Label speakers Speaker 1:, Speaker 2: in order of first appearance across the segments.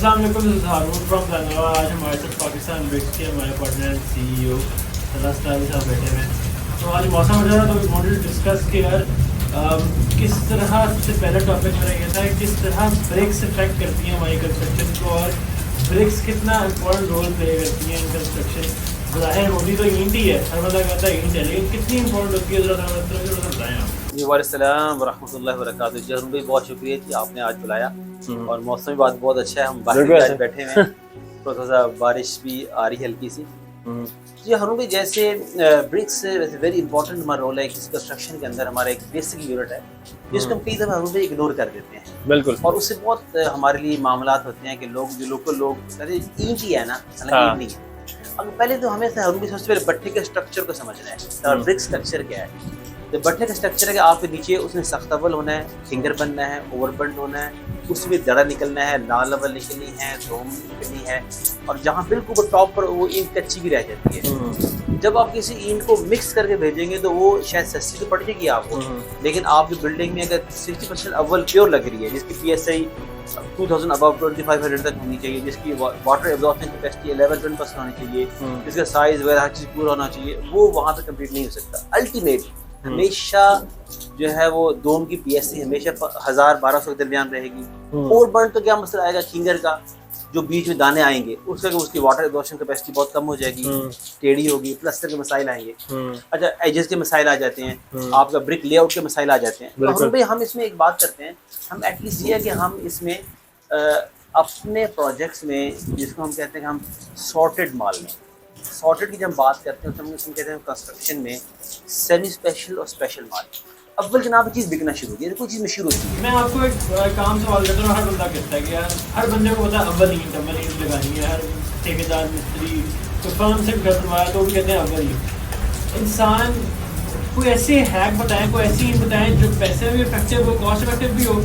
Speaker 1: अस्सलाम वालेकुम, this is Haroon from धनवा। आज हमारे साथ पाकिस्तान ब्रिक्स के हमारे पार्टनर CEO सलाह साहब बैठे हुए हैं। तो आज मौसम हो रहा है तो वी वांटेड टू डिस्कस कि यार किस तरह से पहला टॉपिक मेरा ये था किस तरह ब्रिक्स इफेक्ट करती हैं हमारी कंस्ट्रक्शन को और ब्रिक्स कितना इम्पोर्टेंट रोल प्ले करती हैं इन कंस्ट्रक्शन। ज़ाहिर होती तो ईंट ही है, हर बंदा कहता है ईंट है, लेकिन कितनी इंपॉर्टेंट होती है ज़रा बताएं आप।
Speaker 2: जी वालेकुम वरहमतुल्लाहि वबरकातुहू। जहरुम भाई बहुत शुक्रिया कि आपने आज बुलाया और मौसम भी बहुत अच्छा है। हम बाहर भी आज बैठे हुए हैं तो थोड़ा बारिश भी आ रही है हल्की सी। जी हरून भाई, जैसे ब्रिक्स वेरी इंपॉर्टेंट हमारा रोल है किसी कंस्ट्रक्शन के अंदर। हमारा एक बेसिक यूनिट है जिसको हम कई दफ़ा हरून भाई इग्नोर कर देते हैं।
Speaker 3: बिल्कुल।
Speaker 2: और उससे बहुत हमारे लिए मामलात होते हैं कि लोग जो लोकल लोग कहते हैं ईंट ही है ना, हालांकि ईंट नहीं है। अब पहले तो हमें हरून भाई सबसे पहले भट्टे के स्ट्रक्चर को समझना है और ब्रिक स्ट्रक्चर क्या है। तो भट्टे का स्ट्रक्चर है कि आपके नीचे उसमें सख्त अव्वल होना है, फिंगर बनना है, ओवरबंड होना है, उसमें दड़ा निकलना है, लाल अव्वल निकलनी है, धूम निकलनी है और जहाँ बिल्कुल वो टॉप पर वो ईंट कच्ची भी रह जाती है। जब आप किसी ईंट को मिक्स करके भेजेंगे तो वो शायद सस्ती तो पड़ जाएगी आपको, लेकिन आपकी बिल्डिंग में अगर 60% अव्वल प्योर लग रही है जिसकी PSI 2000 अबव 2500 तक होनी चाहिए, जिसकी वाटर एब्जॉर्प्शन कैपेसिटी 11-12% होनी चाहिए, जिसका साइज वगैरह हर चीज़ पूरा होना चाहिए, वो वहाँ पे कंप्लीट नहीं हो सकता। अल्टीमेट हमेशा जो है वो दोम की PSI हमेशा 1000-1200 के दरमियान रहेगी। और बर्न तो क्या मसला आएगा खिंगर का, जो बीच में दाने आएंगे उसकी वाटर एब्जॉर्प्शन कैपेसिटी बहुत कम हो जाएगी, टेढ़ी होगी, प्लास्टर के मसाइल आएंगे। अच्छा, एजेस के मसाइल आ जाते हैं, आपका ब्रिक लेआउट के मसाइल आ जाते हैं। तो भाई हम इसमें एक बात करते हैं, हम एटलीस्ट ये है कि हम इसमें अपने प्रोजेक्ट्स में जिसको हम कहते हैं कि हम सॉर्टेड माल में, सॉर्टेड की जब हम बात करते हैं तो हम इसमें कहते हैं कंस्ट्रक्शन में सेमी स्पेशल और स्पेशल माल। अव्वल जनाब चीज़ बिकना शुरू होती है, कोई चीज़ मशहूर होती है।
Speaker 1: मैं आपको एक काम सवाल करता हूँ, हर बंदा कहता है कि यार हर बंदे को पता है अव्वल ईंट लगानी है। हर ठेकेदार मिस्त्री तो फर्म से घर बनवाया तो भी कहते हैं अव्वल ईंट। इंसान कोई ऐसे हैक बताएं, कोई ऐसी ईंट बताएं जो पैसे में भी इफेक्टिव हो, कॉस्ट इफेक्टिव भी हो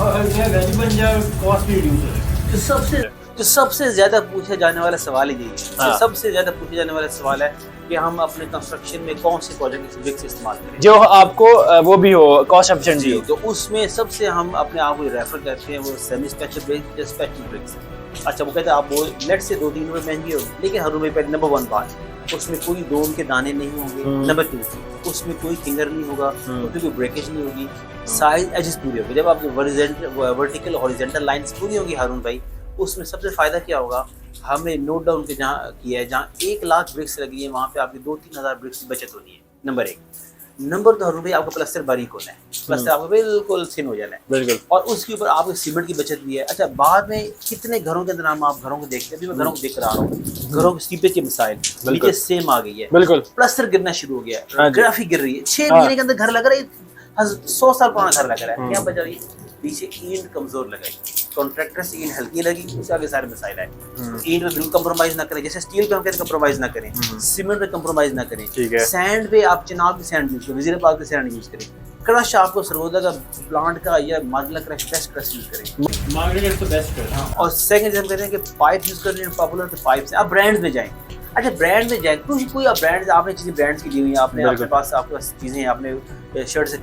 Speaker 1: और घर भी बन जाए, कॉस्ट भी रिड्यूस हो।
Speaker 2: तो सबसे ज्यादा पूछा जाने वाला सवाल ही यही है। सबसे ज्यादा पूछा जाने वाला सवाल है कि हम अपने कंस्ट्रक्शन में कौन से प्रोजेक्ट ब्रिक्स इस्तेमाल करें जो
Speaker 3: आपको वो भी हो कॉस्ट एफिशिएंट हो।
Speaker 2: तो उसमें सबसे हम अपने आप को रेफर करते हैं वो सेमी स्पेशल ब्रिक्स या स्पेशल ब्रिक्स। अच्छा, वो कहते हैं आप वो लेट से 2-3 रुपये महंगी होगी, लेकिन हर रुपये पर नंबर 1 बात उसमें कोई दोम के दाने नहीं होंगे। नंबर 2 उसमें कोई फिंगर नहीं होगा, उसमें कोई ब्रेकेज नहीं होगी, साइज एजेस पूरी होगी। जब आपकी वर्टिकल हॉरिजॉन्टल लाइंस पूरी होंगी हारून भाई, उसमें सबसे फ़ायदा क्या होगा, हमने नोट डाउन के जहाँ किया है जहाँ 1 लाख ब्रिक्स लगी है वहाँ पे आपकी 2-3 हज़ार ब्रिक्स की बचत होनी है। नंबर 1। नंबर 2 भाई आपका प्लास्टर बारीक होना है, प्लास्टर आपका बिल्कुल थिन हो जाना है
Speaker 3: बिल्कुल,
Speaker 2: और उसके ऊपर आपके सीमेंट की बचत भी है। अच्छा, बाद में कितने घरों के अंदर आप घरों को देखते हैं, अभी मैं घरों को देख रहा हूँ, घरों के सीपेज के मसाइल नीचे सेम आ गई है,
Speaker 3: बिल्कुल
Speaker 2: प्लास्टर गिरना शुरू हो गया है, ग्राफिक गिर रही है, 6 महीने के अंदर घर लग रहा है, 100 साल पुराना घर लग रहा है। क्या वजह रही है? पीछे ईंट कमजोर लगाई, कॉन्ट्रैक्टर से ईंट हल्की लगी, उससे आगे सारे मसाइल आए। ईंट में बिल्कुल कंप्रोमाइज ना करें, जैसे स्टील पे हम कहते हैं कंप्रोमाइज ना करें, सीमेंट पे कंप्रोमाइज ना करें, सैंड पे आप चिनाब की सैंड यूज करें, वजीर पाक की सैंड यूज करें, क्रश आपको सरवोदा का प्लांट का या मार्गला क्रश बेस्ट क्रश यूज करें,
Speaker 1: मार्केट तो बेस्ट है।
Speaker 2: और सेकंड हम कहते हैं कि पाइप यूज कर रहे हैं पॉपुलर तो पाइप से आप ब्रांड्स में जाएं। अच्छा, ब्रांड में जाए कोई आप ब्रांड आपने चीज़ें ब्रांड्स की ली हुई हैं, आपने आपके पास चीज़ें हैं, आपने शर्ट से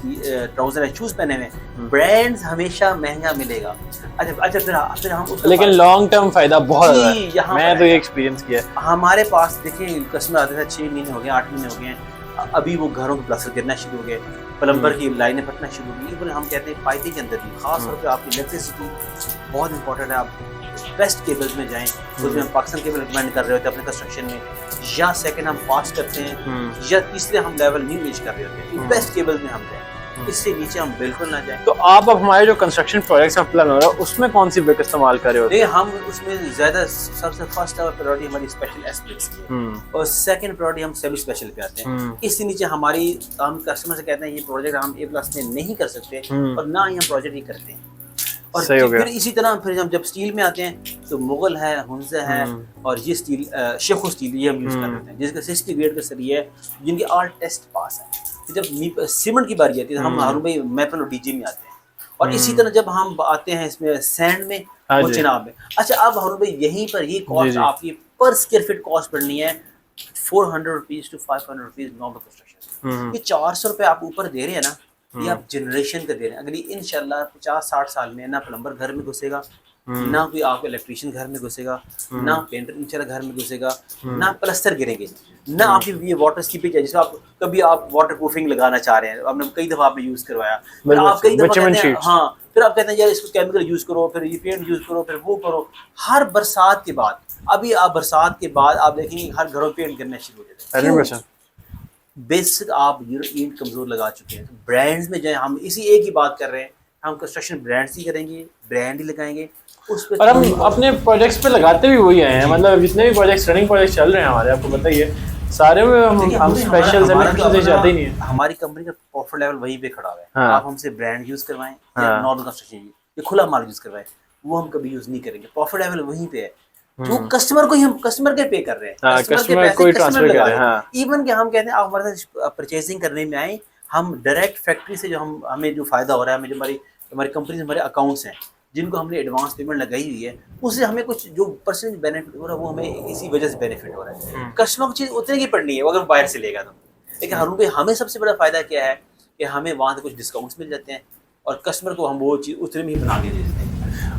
Speaker 2: ट्राउजर है, शूज़ पहने हुए, ब्रांड्स हमेशा महंगा मिलेगा। अच्छा फिर हम
Speaker 3: लेकिन लॉन्ग टर्म फायदा बहुत है। मैं तो ये एक्सपीरियंस किया है।
Speaker 2: हमारे पास देखिए कस्टमर आते थे 6 महीने हो गए, 8 महीने हो गए, अभी वो घरों के प्लास्टर गिरना शुरू हो गए, प्लम्बर की लाइनें फटना शुरू हो गई। हम कहते हैं पाइपिंग के अंदर भी खास तौर पर आपकी इलेक्ट्रिसिटी बहुत इंपॉर्टेंट है। आप बेस्ट केबल्स में जाएं, उसमें हम पाकिस्तान केबल रिकमेंड कर रहे होते हैं अपने कंस्ट्रक्शन में, या सेकंड हम फास्ट करते हैं, या तीसरे हम लेवल नहीं रीच कर रहे होते हैं, बेस्ट केबल्स में हम जाएं, इससे नीचे हम बिल्कुल ना जाएं।
Speaker 3: तो आप अब हमारे जो कंस्ट्रक्शन प्रोजेक्ट्स का प्लान हो रहा है उसमें कौन सी ब्रिक इस्तेमाल कर रहे हो?
Speaker 2: नहीं, हम उसमें ज्यादा सबसे फर्स्ट प्रायोरिटी हमारी स्पेशल एस ब्रिक्स की है और सेकंड प्रायोरिटी हम सेमी स्पेशल पे आते हैं। इससे नीचे हमारी हम कस्टमर से कहते हैं ये प्रोजेक्ट हम A+ में नहीं कर सकते और ना ही हम प्रोजेक्ट ही करते हैं। और फिर इसी तरह फिर हम जब स्टील में आते हैं तो मुगल है, हुंजा है और ये स्टील शेखो स्टील ये हम यूज कर लेते हैं, जिसका 60 ग्रेड का सरिया है, जिनके ऑल टेस्ट पास है। तो जब सीमेंट की बारी आती है हम हारून भाई मैपल और डीजे में आते हैं, और इसी तरह जब हम आते हैं इसमें सैंड में और चिनाब में। अच्छा, अब हारून भाई यहीं पर ये कॉस्ट आपकी पर स्क्वायर फीट कॉस्ट पड़नी है 400 rupees to 500 rupees normal construction. ये 400 रुपये आप ऊपर दे रहे हैं ना, ये आप जनरेशन का दे रहे हैं। अगली इंशाल्लाह 50-60 साल में ना प्लम्बर घर में घुसेगा, ना कोई आपका इलेक्ट्रीशियन घर में घुसेगा, ना पेंटर इंशाल्लाह घर में घुसेगा, ना प्लस्तर गिरेंगे, ना आपकी ये वाटर स्कीपिंग है जिसमें आप कभी आप वाटर प्रूफिंग लगाना चाह रहे हैं, आपने कई दफ़ा आपने यूज़ करवाया, फिर आप कई दफ़ा कहते हैं हाँ, फिर आप कहते हैं यार इसको केमिकल यूज़ करो, फिर ये पेंट यूज़ करो, फिर वो करो। हर बरसात के बाद, अभी आप बरसात के बाद आप देखेंगे हर घरों में पेंट गिरना शुरू हो जाता है। बेसिक आप ईंट कमज़ोर लगा चुके हैं, तो ब्रांड्स में जाए, हम इसी एक ही बात कर रहे हैं, हम कंस्ट्रक्शन ब्रांड्स ही करेंगे, ब्रांड ही लगाएंगे उस पर।
Speaker 3: और हम अपने प्रोजेक्ट्स पे लगाते भी वही आए हैं, मतलब जितने भी प्रोजेक्ट्स रनिंग प्रोजेक्ट चल रहे हैं हमारे, आपको बताइए सारे में हम स्पेशल जाते ही नहीं है।
Speaker 2: हमारी कंपनी का प्रॉफिट लेवल वहीं पे खड़ा हुआ है।
Speaker 3: हाँ।
Speaker 2: आप हमसे ब्रांड यूज़ करवाएं या नॉर्मल कंस्ट्रक्शन या खुला माल यूज़ करवाएं, वो हम कभी यूज़ नहीं करेंगे। प्रॉफिट लेवल वहीं पे है, जो कस्टमर को ही हम कस्टमर के पे कर रहे हैं,
Speaker 3: कस्टमर कोई ट्रांसफर कर रहे हैं।
Speaker 2: इवन कि हम कहते हैं आप हमारे साथ परचेजिंग करने में आए, हम डायरेक्ट फैक्ट्री से जो हमें जो फायदा हो रहा है, हमें जो हमारी कंपनी से हमारे अकाउंट्स हैं जिनको हमने एडवांस पेमेंट लगाई हुई है, उससे हमें कुछ जो परसेंटेज बेनिफिट हो रहा है वो हमें इसी वजह से बेनिफिट हो रहा है। कस्टमर को चीज़ उतने की पड़नी है वो अगर बाहर से लेगा तो, लेकिन हमें सबसे बड़ा फायदा क्या है कि हमें वहाँ से कुछ डिस्काउंट्स मिल जाते हैं और कस्टमर को हम वो चीज़ उतने में ही बना के दे देते हैं।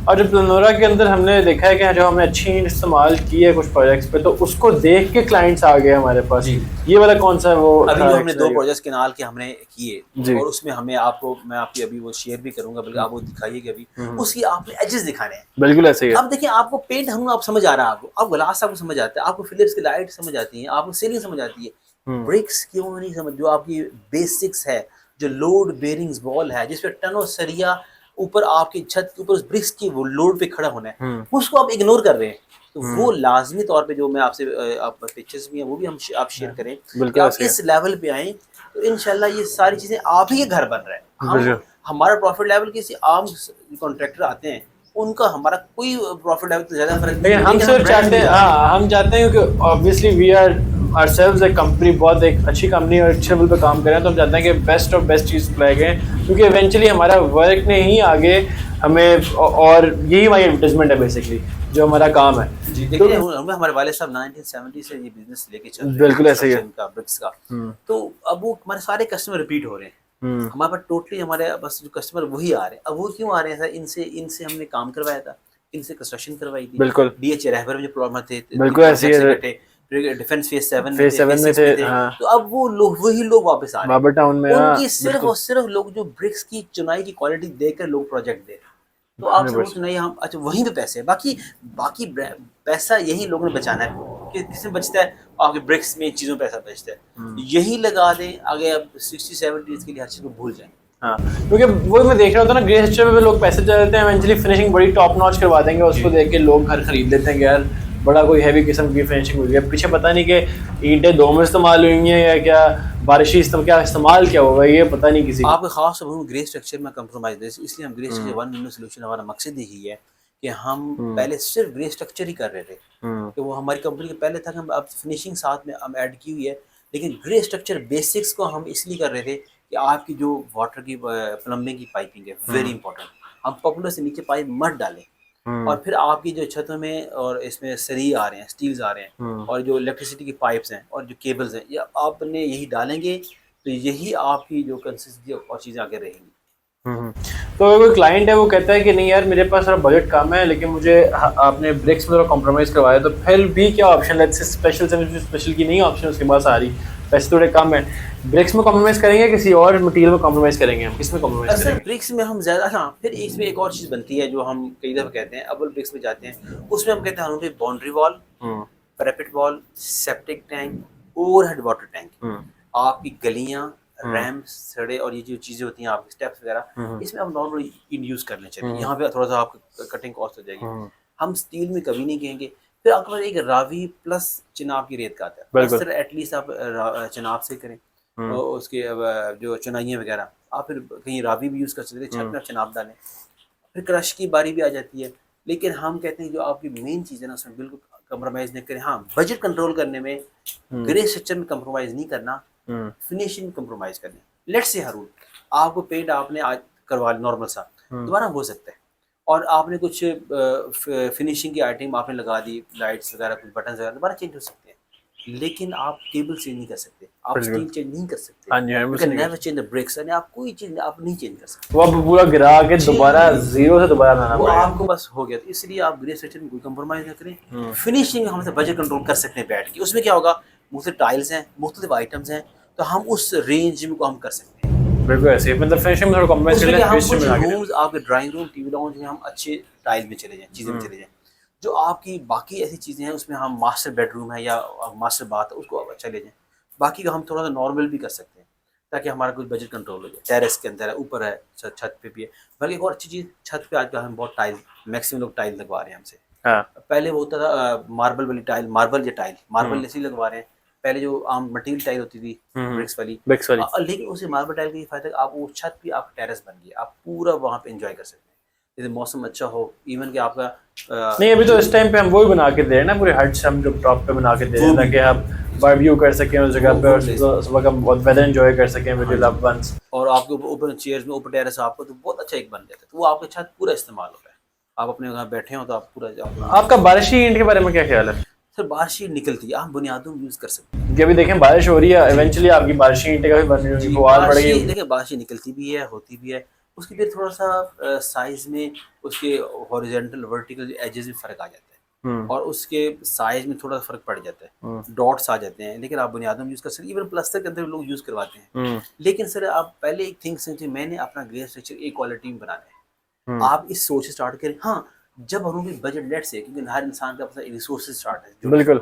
Speaker 3: और जो प्लनोरा के अंदर हमने देखा है कि जो हमने अच्छी इस्तेमाल की है कुछ प्रोजेक्ट्स पे, तो उसको देख के क्लाइंट्स आ गए हमारे पास। ये वाला कौन सा है वो?
Speaker 2: अभी जो हमने 2 प्रोजेक्ट्स केनाल के हमने किए और उसमें हमें मैं आपकी अभी वो शेयर भी करूंगा, बल्कि आप वो दिखाइएगा अभी, उसकी आपने एजेस दिखाने हैं।
Speaker 3: बिल्कुल ऐसे ही है।
Speaker 2: अब देखिए आपको पेंट आप समझ आ रहा है, आपको अब ग्लास आपको समझ आता है, आपको फिलिप्स की लाइट समझ आती है, आपको सीलिंग समझ आती है, ब्रिक्स क्यों नहीं समझ, जो आपकी बेसिक्स है, जो लोड बेरिंग्स वॉल है जिसपे टनों सरिया ऊपर आपकी छत के ऊपर उस ब्रिक्स की वो लोड पे खड़ा होना है, उसको आप इग्नोर कर रहे हैं। तो वो लाजमी तौर पे जो मैं आपसे आप पिक्चर्स भी हैं वो भी आप शेयर करें कि आप इस लेवल पे आए, तो इंशाल्लाह ये सारी चीज़ें आप ही के घर बन रहे हैं। हमारा प्रॉफिट लेवल किसी आम कॉन्ट्रैक्टर आते हैं उनका हमारा कोई प्रॉफिट लेवल तो ज़्यादा फर्क नहीं है।
Speaker 3: हम सिर्फ चाहते हैं, हम चाहते हैं कि ऑब्वियसली वी आर ourselves एक कंपनी, बहुत एक अच्छी कंपनी और अच्छे लेवल पे काम करें, तो हम चाहते हैं कि best of best cheese supply करें, क्योंकि इवेंचुअली हमारा वर्क ने ही आगे हमें, और यही हमारी एडवर्टाइजमेंट है बेसिकली जो हमारा काम है।
Speaker 2: जी देखिए, हमारे वाले साहब 1970 से ये बिजनेस लेके चल रहे हैं,
Speaker 3: बिल्कुल ऐसे ही है
Speaker 2: का ब्रिक्स का। तो अब वो हमारे सारे कस्टमर रिपीट हो रहे हैं, हमारे पास टोटली हमारे बस जो कस्टमर वही आ रहे हैं। अब वो क्यों आ रहे हैं सर? इनसे हमने काम करवाया था, इनसे कंस्ट्रक्शन करवाई थी, बिल्कुल DH रहबर में जो प्रॉब्लम थे,
Speaker 3: बिल्कुल ऐसे ही
Speaker 2: डिफेंस फेज 7
Speaker 3: में थे।
Speaker 2: तो अब वो वही लोग वापस आ रहे हैं
Speaker 3: टाउन में,
Speaker 2: उनकी सिर्फ और सिर्फ लोग जो ब्रिक्स की चुनाई की क्वालिटी देखकर लोग प्रोजेक्ट दे रहे हैं। तो आप समझ नहीं, हम अच्छा वहीं पे पैसे है, बाकी पैसा यही लोगों ने बचाना है। कि किसमें बचता है? आपके ब्रिक्स में चीज़ों पैसा बचता है, यही लगा दें। आगे अब 60-70 के लिए हर चीज़ को भूल जाएं।
Speaker 3: हाँ, क्योंकि वो मैं देख रहा होता ना, ग्रे स्ट्रक्चर पे लोग पैसे चले जाते हैं, इवेंचुअली फिनिशिंग बड़ी टॉप नॉच करवा देंगे, उसको देख के लोग घर खरीद लेते हैं कि यार बड़ा कोई हैवी किस्म की फिनिशिंग हुई है। पीछे पता नहीं कि ईंटें 2 में इस्तेमाल हुई हैं या क्या बारिशी इस्तेमाल क्या होगा, ये पता नहीं किसी
Speaker 2: आपको खास तौर ग्रे स्ट्रक्चर में कंप्रोमाइज नहीं, इसलिए हम grey structure one window solution, हमारा मकसद यही है कि हम पहले सिर्फ ग्रे स्ट्रक्चर ही कर रहे थे, कि वो हमारी कंपनी के पहले था कि हम अब फिनिशिंग साथ में हम ऐड की हुई है, लेकिन ग्रे स्ट्रक्चर बेसिक्स को हम इसलिए कर रहे थे कि आपकी जो वाटर की प्लम्बिंग की पाइपिंग है वेरी इंपॉर्टेंट, हम पॉपुलर से नीचे पाइप मत डालें, और फिर आपकी जो छतों में और इसमें सरी आ रहे हैं, स्टील्स आ रहे हैं, और जो इलेक्ट्रिसिटी की पाइप्स हैं और जो केबल्स हैं, ये आपने यही डालेंगे तो यही आपकी जो कंसिस्टेंसी और चीज़ें आगे रहेंगी।
Speaker 3: तो अगर कोई क्लाइंट है वो कहता है कि नहीं यार मेरे पास थोड़ा बजट कम है, लेकिन मुझे आपने ब्रिक्स में थोड़ा कॉम्प्रोमाइज़ करवाया, तो फिर भी क्या ऑप्शन है? स्पेशल की नहीं ऑप्शन उसके पास आ रही, पैसे थोड़े कम है, ब्रिक्स में कॉम्प्रोमाइज़ करेंगे, किसी और मटेरियल में कॉम्प्रोमाइज़ करेंगे, हम किस में कॉम्प्रोमाइज़ करेंगे?
Speaker 2: ब्रिक्स में हम ज़्यादा, हाँ फिर इसमें एक और चीज़ बनती है जो हम कई दफ़ा कहते हैं, अव्वल ब्रिक्स में जाते हैं, उसमें हम कहते हैं boundary wall, parapet wall, septic tank, overhead water tank, आपकी गलियाँ, रैम्प, सड़े और ये जो चीज़ें होती हैं आपके स्टेप्स वगैरह, इसमें हम नॉर्मली यूज़ करने चाहिए। यहाँ पे थोड़ा सा आपको कटिंग कॉस्ट हो जाएगी, हम स्टील में कभी नहीं कहेंगे। फिर आपके पास एक रावी प्लस चिनाब की रेत का आता है, सर एटलीस्ट आप चिनाब से करें, तो उसके जो चुनाइयाँ वगैरह आप फिर कहीं रावी भी यूज़ कर सकते हैं, छत में आप चिनाब डालें, फिर क्रश की बारी भी आ जाती है। लेकिन हम कहते हैं जो आपकी मेन चीज़ है ना उसमें बिल्कुल कंप्रोमाइज़ नहीं करें। हाँ, बजट कंट्रोल करने में ग्रे स्ट्रक्चर में कंप्रोमाइज़ नहीं करना, फिनिशिंग कंप्रोमाइज करने। लेट्स से हारून, आपको पेंट आपने आज करवा नॉर्मल सा, दोबारा हो सकता है, और आपने कुछ फिनिशिंग की आइटम आपने लगा दी, लाइट्स वगैरह, कुछ बटन वगैरह, दोबारा चेंज हो सकते हैं। लेकिन आप केबल चेंज नहीं कर सकते, आप
Speaker 3: बिल्कुल।
Speaker 2: स्टील चेंज नहीं कर सकते,
Speaker 3: हाँ जी, हाँ,
Speaker 2: यू
Speaker 3: मुझे
Speaker 2: कैन
Speaker 3: नहीं
Speaker 2: नेवर चेंज द ब्रेक्स, यानी आप कोई चीज आप नहीं चेंज कर सकते।
Speaker 3: वो अब पूरा गिरा के दोबारा जीरो से दोबारा बनाना
Speaker 2: वो
Speaker 3: पड़ेगा।
Speaker 2: आपको बस हो गया, तो इसलिए आप ग्रे स्ट्रक्चर में कोई कंप्रोमाइज ना करें। फिनिशिंग हम बजट कंट्रोल कर सकते हैं बैठ के, उसमें क्या होगा, मुख्तलिफ टाइल्स हैं, मुख्तलिफ आइटम्स हैं, तो हम उस रेंज में को हम कर सकते हैं।
Speaker 3: बिल्कुल ऐसे ही, मतलब फिनिशिंग में थोड़ा कॉम्प्रोमाइज कर
Speaker 2: उसमें
Speaker 3: लें,
Speaker 2: क्या हम
Speaker 3: फिनिशिंग
Speaker 2: कुछ
Speaker 3: में आगे
Speaker 2: रूम्स, आपके ड्राइंग रूम, टीवी लाउंज में हम अच्छे टाइल में चले जाएं, चीज़ें में चले जाएं। जो आपकी बाकी ऐसी चीज़ें हैं उसमें हम मास्टर बेडरूम है या मास्टर बाथ है उसको आप अच्छा ले जाएं। बाकी का हम थोड़ा सा नॉर्मल भी कर सकते हैं ताकि हमारा कुछ बजट कंट्रोल हो जाए। टेरेस के अंदर है, ऊपर है, छत पे भी है। बल्कि एक और अच्छी चीज़, छत पे आजकल हम बहुत टाइल, मैक्सिमम लोग टाइल लगवा रहे हैं हमसे।
Speaker 3: हाँ
Speaker 2: पहले वो होता था मार्बल वाली टाइल, मार्बल ऐसे ही लगवा रहे हैं। पहले जो आम मटीरियल टाइल होती थी ब्रिक्स वाली,
Speaker 3: ब्रिक्स वाली।
Speaker 2: लेकिन उसे मार्बल टाइल का ये फायदा है, आप वो छत भी आप टेरेस बन गई, आप पूरा वहाँ पे एंजॉय कर सकते हैं यदि मौसम अच्छा हो। इवन कि आपका
Speaker 3: नहीं, अभी तो इस टाइम पे हम वो ही बना के दे रहे हैं ना, पूरे हट्स हम जो टॉप पे बना के दे रहे हैं ताकि आप बारबेक्यू कर सकें उस जगह पे और सुबह का बहुत वेदर एंजॉय कर सकें विद योर लव्ड वंस।
Speaker 2: और आपके ऊपर चेयर्स में ऊपर टेरेस आपको तो बहुत अच्छा एक बन जाता है, तो वो आपके छत पूरा इस्तेमाल होता है। आप अपने वहाँ बैठे हो तो आप पूरा
Speaker 3: आपका बारिशी ईंट के बारे में क्या ख्याल है?
Speaker 2: सर बारिश ही निकलती है, आप बुनियादों में यूज़ कर सकते हैं।
Speaker 3: कि अभी देखें बारिश हो रही है, इवेंचुअली आपकी बारिशी ईंटें का भी बन रही होगी, फुहार पड़ेगी।
Speaker 2: देखिए बारिश ही निकलती भी है, होती भी है। उसकी फिर थोड़ा सा साइज में उसके हॉरिजॉन्टल वर्टिकल एजेस में फ़र्क आ जाता है और उसके साइज में थोड़ा फ़र्क पड़ जाता है, डॉट्स आ जाते हैं। लेकिन आप बुनियादों में यूज़ कर सकते हैं, इवन प्लास्टर के अंदर लोग यूज़ करवाते हैं। लेकिन सर आप पहले एक थिंग समझिए, मैंने अपना ग्रे स्ट्रक्चर एक क्वालिटी में बनाना है। आप इस सोच से स्टार्ट करें। हाँ, जब हम लोग बजट लेट से, क्योंकि हर इंसान का अपना रिसोर्सेज स्टार्ट है,
Speaker 3: बिल्कुल।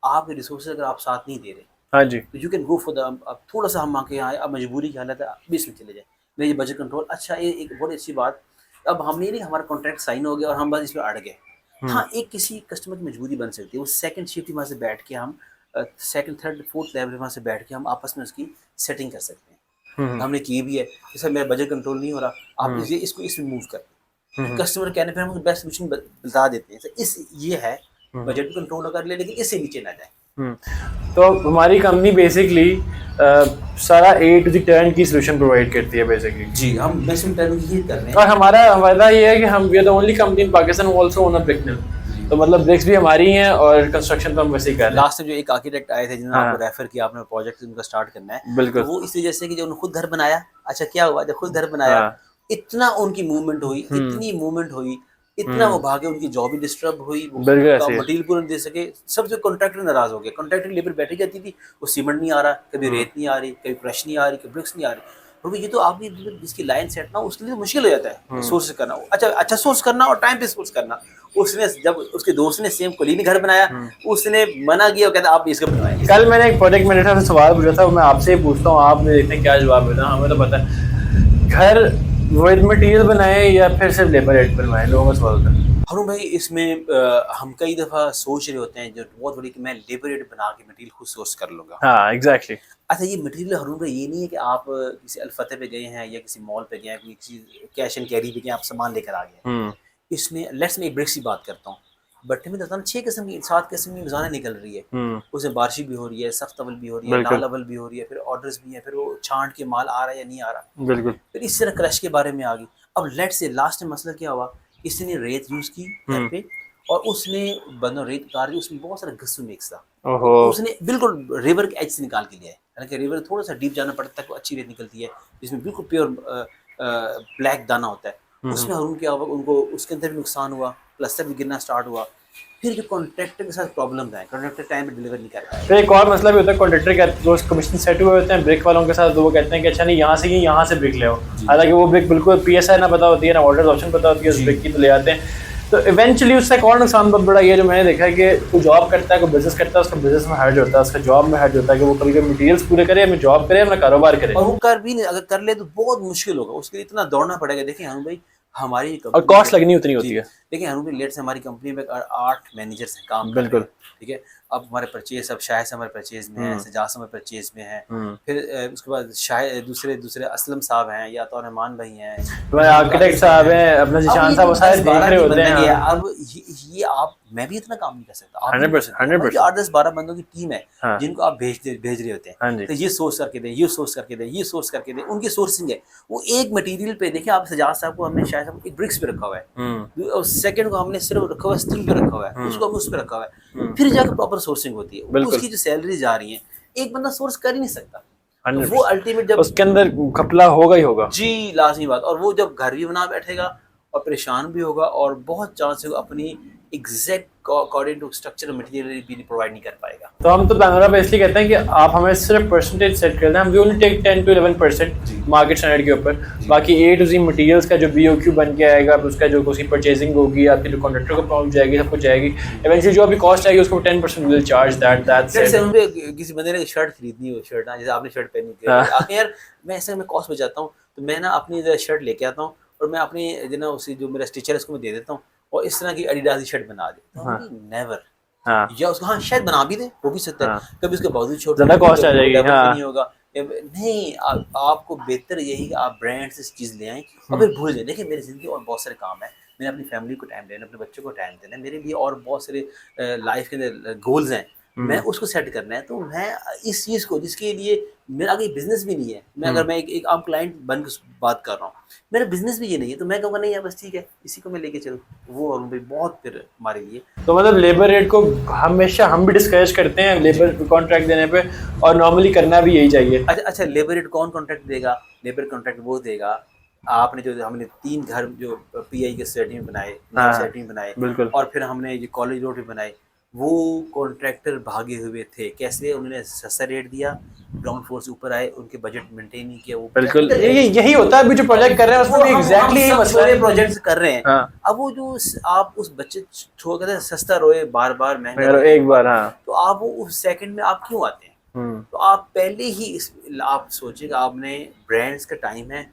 Speaker 2: आपके रिसोर्सेज अगर आप साथ नहीं दे रहे
Speaker 3: हाँ जी,
Speaker 2: तो you can go for the, अब थोड़ा सा हम मांग के यहाँ, अब मजबूरी की हालत है, अब इसमें चले जाए मेरी बजट कंट्रोल। अच्छा, ये एक बहुत अच्छी बात, अब हम नहीं हमारा कॉन्ट्रैक्ट साइन हो गया और हम बस इसमें अड़ गए। हाँ, एक किसी कस्टमर की मजबूरी बन सकती है, वो सेकंड शिफ्ट वहाँ से बैठ के हम सेकंड थर्ड फोर्थ लेवल वहाँ से बैठ के हम आपस में उसकी सेटिंग कर सकते हैं। हमने की भी है, जैसे मेरा बजट कंट्रोल नहीं हो रहा, आप इसको इसमें मूव कर, कस्टमर कहने पे हम बेस्ट सोल्यूशन बता देते हैं। तो इस ये है, बजट कंट्रोल कर ले लेकिन इससे नीचे ना जाए।
Speaker 3: तो हमारी कंपनी बेसिकली सारा ए टू द टर्न की सोल्यूशन प्रोवाइड करती है बेसिकली।
Speaker 2: जी, हम मैक्सिमम टर्न की कर रहे हैं।
Speaker 3: और हमारा फायदा ये है कि हम we are the only company in Pakistan who also own a brick mill. तो मतलब ब्रिक्स भी हमारी हैं और कंस्ट्रक्शन तो हम वैसे ही कर रहे हैं।
Speaker 2: लास्ट में जो एक आर्किटेक्ट आए थे जिन्होंने आपको रेफर किया, आपने प्रोजेक्ट उनका स्टार्ट करना है,
Speaker 3: बिल्कुल।
Speaker 2: तो वो इस वजह से कि जब उन्होंने खुद घर बनाया, अच्छा क्या हुआ, जब खुद घर बनाया इतना उनकी मूवमेंट हुई, इतनी मूवमेंट हुई, इतना वो भागे, उनकी जॉब भी डिस्टर्ब हुई, मटेरियल पूरा दे सके, सबसे कॉन्ट्रैक्टर नाराज हो गया। कॉन्ट्रैक्टर लेबर बैठी जाती थी, वो सीमेंट नहीं आ रहा, कभी रेत नहीं आ रही, कभी क्रश नहीं आ रही, कभी ब्रिक्स नहीं आ रही। क्योंकि ये तो आपकी जिसकी लाइन सेट ना, उसके लिए मुश्किल हो जाता है सोर्स करना, अच्छा सोर्स करना और टाइम पे सोर्स करना। उसने जब उसके दोस्त ने सेम कोलिन घर बनाया, उसने मना किया, कहता आप इसका बनवाएंगे।
Speaker 3: कल मैंने एक प्रोजेक्ट मैनेजर से सवाल पूछा था, मैं आपसे ही पूछता हूँ, आप देखते हैं क्या जवाब देना। हमें तो पता है घर विद मटेरियल बनाए या फिर सिर्फ लेबर रेट बनवाए, लोगों का सवाल था।
Speaker 2: हारून भाई, इसमें हम कई दफ़ा सोच रहे होते हैं जो बहुत बड़ी कि मैं लेबर रेट बना के मटेरियल खुद सोर्स कर लूँगा।
Speaker 3: हाँ एग्जैक्टली।
Speaker 2: अच्छा, ये मटेरियल हारून भाई ये नहीं है कि आप किसी अलफते पे गए हैं या किसी मॉल पे गए हैं, किसी कैश एंड कैरी पे गए, आप सामान लेकर आ गए। इसमें लेट्स मैं एक ब्रिक्स की बात करता हूँ, भट्टे में तो 6 किस्म की 7 किस्म की मिज़ानें निकल रही है। उसमें बारिशी भी हो रही है, सख्त अवल भी हो रही है, लाल अवल भी हो रही है, फिर ऑर्डर्स भी हैं, फिर वो छांट के माल आ रहा है या नहीं आ रहा।
Speaker 3: बिल्कुल।
Speaker 2: फिर इस तरह क्रश के बारे में आ गई। अब लेट्स से लास्ट में मसला क्या हुआ, किसी ने रेत यूज़ की घर पे और उसने रेत उतार दी, उसमें बहुत सारा गस्सू मिक्स था, तो उसने बिल्कुल रिवर के एज से निकाल के लिया है। हालांकि रिवर थोड़ा सा डीप जाना पड़ता है तो अच्छी रेत निकलती है, जिसमें बिल्कुल प्योर ब्लैक दाना होता है। उसमें हारून क्या हुआ, उनको उसके अंदर भी नुकसान हुआ, प्लास्टर भी गिरना स्टार्ट हुआ। फिर जो कॉन्ट्रैक्टर के साथ प्रॉब्लम है, कॉन्ट्रैक्टर टाइम पे डिलीवर नहीं कर रहा है।
Speaker 3: फिर एक और मसला भी होता है, कॉन्ट्रैक्टर का जो कमीशन सेट हुए होते हैं ब्रिक वालों के साथ, तो वो कहते हैं कि अच्छा नहीं यहाँ से ब्रिक ले आओ, हालांकि वो ब्रिक बिल्कुल PSI ना पता होती है, ना ऑर्डर ऑप्शन पता होती है उस ब्रिक की, तो ले आते हैं। तो इवेंचुअली उससे एक और नुकसान बहुत बड़ा ये जो मैंने देखा है कि कोई जॉब करता है, कोई बिजनेस करता है, उसका बिजनेस में हर्ज होता है, उसका जॉब में हर्ज होता है कि वो कभी कभी मटीरियल्स पूरे करे, अपनी जॉब करे, अपना कारोबार करे,
Speaker 2: और वो कर भी नहीं, अगर कर ले तो बहुत मुश्किल होगा, उसके लिए इतना दौड़ना पड़ेगा। देखिए हारून भाई, हमारी
Speaker 3: और कॉस्ट लगनी उतनी होती है।
Speaker 2: देखिए हारून भाई, लेट से हमारी कंपनी में 8 मैनेजर्स हैं काम
Speaker 3: बिल्कुल,
Speaker 2: ठीक है। अब हमारे परचेज, अब शायद हमारे परचेज में है, सजास हमारे परचेज में है, फिर उसके बाद शायद दूसरे असलम साहब हैं या तो रहमान भाई हैं,
Speaker 3: हमारे आर्किटेक्ट साहब हैं, अपना जिशान साहब, वो सारे देख रहे होते हैं।
Speaker 2: अब ये आप, मैं भी इतना काम नहीं कर सकता।
Speaker 3: 100%
Speaker 2: 8-10-12 बंदों की टीम है जिनको आप भेज रहे होते हैं, तो ये सोर्स करके दें, ये सोर्स करके दें, ये सोर्स करके दें, उनकी सोर्सिंग है। वो एक मटेरियल पे देखिए, आप सजाद साहब को हमने शायद एक ब्रिक्स पे रखा हुआ है, सेकंड को हमने सिर्फ रखा हुआ है स्टील पे रखा हुआ है, उसको हमने उस पे रखा हुआ है, फिर जाकर प्रॉपर सोर्सिंग होती है।
Speaker 3: बिल्कुल।
Speaker 2: उसकी जो सैलरी जा रही है एक बंदा सोर्स कर ही नहीं सकता, तो
Speaker 3: 100%।
Speaker 2: वो अल्टीमेट जब
Speaker 3: उसके अंदर घपला होगा ही होगा।
Speaker 2: जी लाजमी बात, और वो जब घर भी बना बैठेगा और परेशान भी होगा और बहुत चांस है अपनी exact according to structure material भी प्रोवाइड नहीं कर पाएगा।
Speaker 3: तो हम तो बैंगलोर पे इसलिए कहते हैं कि आप हमें सिर्फ परसेंटेज सेट कर दें, हम we only take 10 to 11% market standard के ऊपर, बाकी A to Z मटेरियल्स का जो BOQ बन के आएगा, उसका जो उसकी परचेजिंग होगी, आपकी जो कॉन्ट्रैक्टर को प्रॉब्लम जाएगी, सब कुछ जाएगी, इवेंचुअली जो अभी कॉस्ट आएगी उसको 10% विल चार्ज दैट्स
Speaker 2: जैसे
Speaker 3: इट।
Speaker 2: उनपे किसी बंदे ने शर्ट खरीदनी हो, शर्ट जैसे आपने शर्ट पहनी थी, आपने यार मैं ऐसे में कॉस्ट बचाता हूँ, तो मैं ना अपनी शर्ट लेके आता हूँ और मैं अपनी जो ना उसी जो मेरा स्टिचर है उसको मैं दे देता हूँ और इस तरह की एडिडास की शर्ट बना देता हूँ। नेवर, या उसको हाँ शायद बना भी दे, वो भी सकता है, कभी उसके बावजूद छोटा
Speaker 3: ज़्यादा कॉस्ट आ जाएगी,
Speaker 2: नहीं होगा। नहीं, आपको बेहतर यही कि आप ब्रांड से चीज़ ले आएं और फिर भूल जाए। देखिए मेरी ज़िंदगी और बहुत सारे काम है, मैंने अपनी फैमिली को टाइम देना, अपने बच्चों को टाइम देना है, मेरे लिए और बहुत सारे लाइफ के अंदर गोल्स हैं, मैं उसको सेट करना है। तो मैं इस चीज़ को जिसके लिए मेरा आगे बिजनेस भी नहीं है, मैं अगर मैं एक आम क्लाइंट बन के बात कर रहा हूँ, मेरा बिजनेस भी ये नहीं है, तो मैं कहूँगा नहीं यार बस ठीक है इसी को मैं लेके चलूँ, वो और भी बहुत फिर हमारे लिए।
Speaker 3: तो मतलब लेबर रेट को हमेशा हम भी डिस्करेज करते हैं लेबर कॉन्ट्रैक्ट देने पे, और नॉर्मली करना भी यही चाहिए।
Speaker 2: अच्छा, लेबर रेट कौन कॉन्ट्रैक्ट देगा? लेबर कॉन्ट्रैक्ट वो देगा, आपने जो हमने 3 घर जो PI के सोसाइटी में बनाए, सोसाइटी में बनाए,
Speaker 3: बिल्कुल।
Speaker 2: और फिर हमने जो कॉलेज रोड पे बनाए, वो कॉन्ट्रैक्टर भागे हुए थे। कैसे? उन्होंने सस्ता रेट दिया, ग्राउंड फ्लोर से ऊपर आए, उनके बजट मेंटेन नहीं किया। वो
Speaker 3: बिल्कुल यही होता है अभी जो प्रोजेक्ट कर रहे हैं उसमें भी एग्जैक्टली यही मसला है।
Speaker 2: प्रोजेक्ट्स कर रहे हैं।
Speaker 3: हाँ।
Speaker 2: अब वो जो आप उस बच्चे छोड़ कर सस्ता रोए बार बार महंगा
Speaker 3: अगर
Speaker 2: रोए,
Speaker 3: एक बार हाँ
Speaker 2: तो आप वो उस सेकंड में आप क्यों आते हैं? तो आप पहले ही आप सोचिएगा, आपने ब्रांड्स का टाइम है,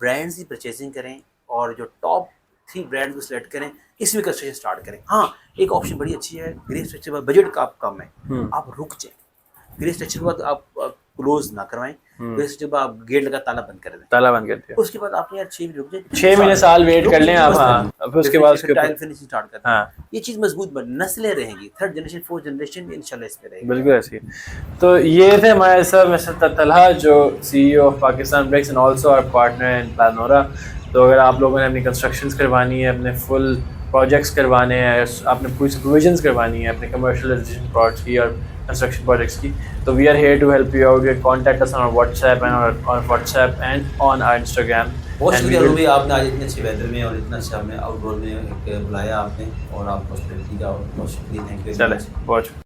Speaker 2: ब्रांड्स की परचेजिंग करें और जो टॉप 3 ब्रांड को सिलेक्ट करें, किसी भी कंस्ट्रक्शन स्टार्ट करें। हाँ, एक ऑप्शन बड़ी अच्छी है, ग्रे स्ट्रक्चर पर बजट का आप कम है, आप रुक जाए, ग्रे स्ट्रक्चर के बाद आप क्लोज ना करवाएं, ग्रे स्ट्रक्चर पर आप गेट लगा ताला बंद कर दें,
Speaker 3: ताला बंद कर दिया,
Speaker 2: उसके बाद आपने यार 6 महीने रुक जाए,
Speaker 3: 6 महीने साल वेट कर लें आप। हाँ, फिर उसके बाद उसके
Speaker 2: टाइल
Speaker 3: ऊपर
Speaker 2: फिनिशिंग स्टार्ट कर दें।
Speaker 3: हाँ
Speaker 2: ये चीज़ मजबूत बन, नस्लें रहेंगी, 3rd जनरेशन 4th जनरेशन इंशाल्लाह इस पे रहेगी।
Speaker 3: बिल्कुल ऐसी। तो ये थे हमारे साथ मिस्टर तलहा, जो CEO of Pakistan bricks and also our partner in Planora. तो अगर आप लोगों ने अपनी कंस्ट्रक्शंस करवानी है, अपने फुल प्रोजेक्ट्स करवाने हैं, आपने पूरी सुपरविजन्स करवानी है अपने कमर्शियलाइजेशन प्रोजेक्ट्स की और कंस्ट्रक्शन प्रोजेक्ट्स की, तो we are here to help you out. Contact us on WhatsApp and on our Instagram.
Speaker 2: बहुत शुक्रिया रूबी, आपने आज इतने अच्छे वेदर में और इतना अच्छा हमें आउटडोर में बुलाया आपने, और आपको हॉस्पिटलिटी का बहुत शुक्रिया, थैंक यू।
Speaker 3: चले बहुत